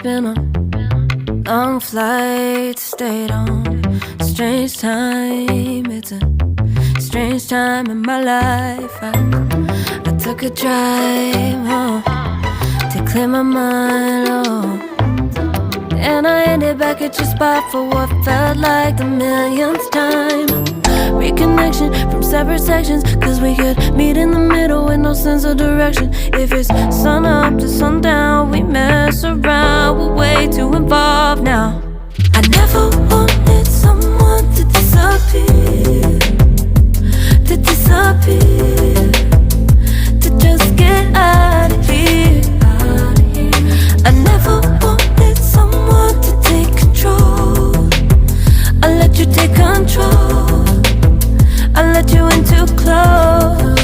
been a long flight, stayed on a strange time. It's a strange time in my life. I took a drive home to clear my mind, and I ended back at your spot for what felt like the millionth time. Reconnection from separate sections, cause we could meet in the middle with no sense of direction. If it's sun up to sundown, we mess around, we're way too involved now. I never wanted someone to disappear, to disappear, to just get out of here. I never wanted someone to take control. I let you take control, I let you in too close.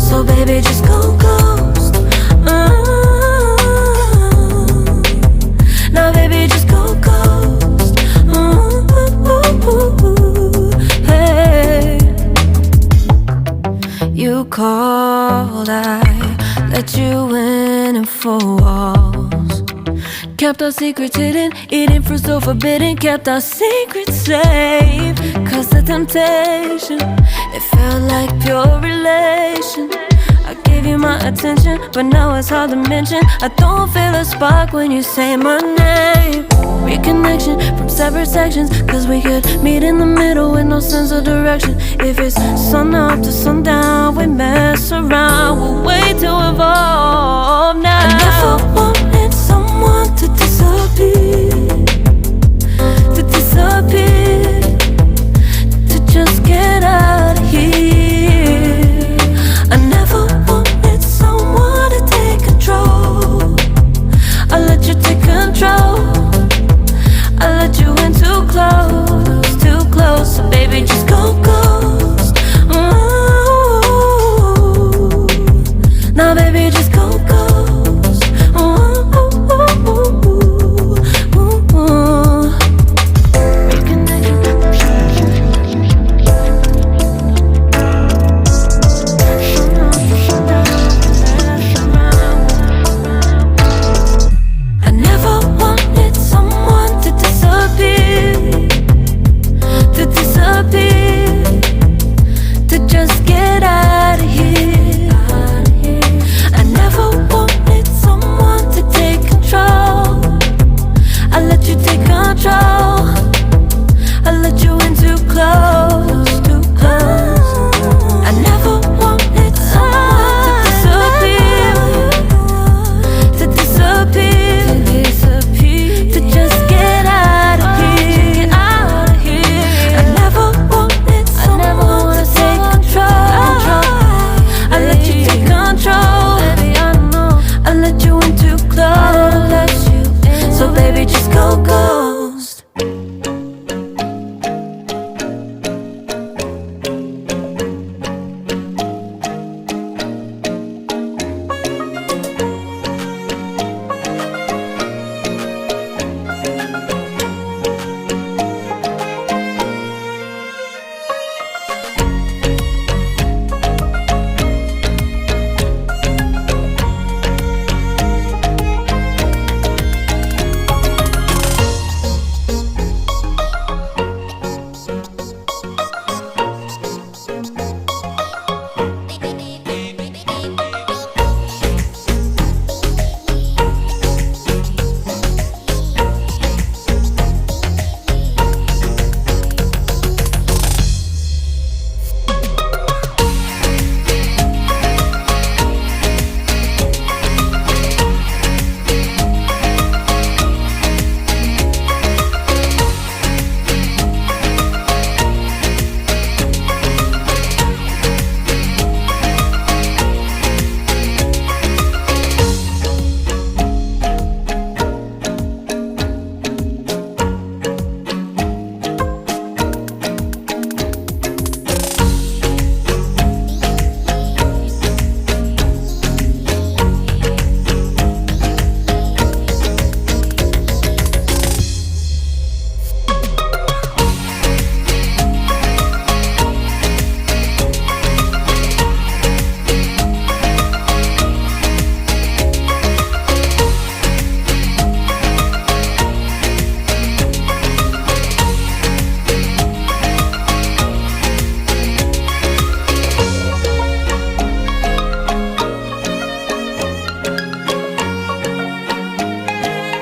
So baby, just go ghost. Now baby, just go ghost. Hey, you called, I let you in and 4 walls. Kept our secrets hidden, eating fruit so forbidden. Kept our secrets safe, cause the temptation, it felt like pure relation. I gave you my attention, but now it's hard to mention. I don't feel a spark when you say my name. Reconnection from separate sections, cause we could meet in the middle with no sense of direction. If it's sun up to sundown, we mess around, we're way too involved now. I never want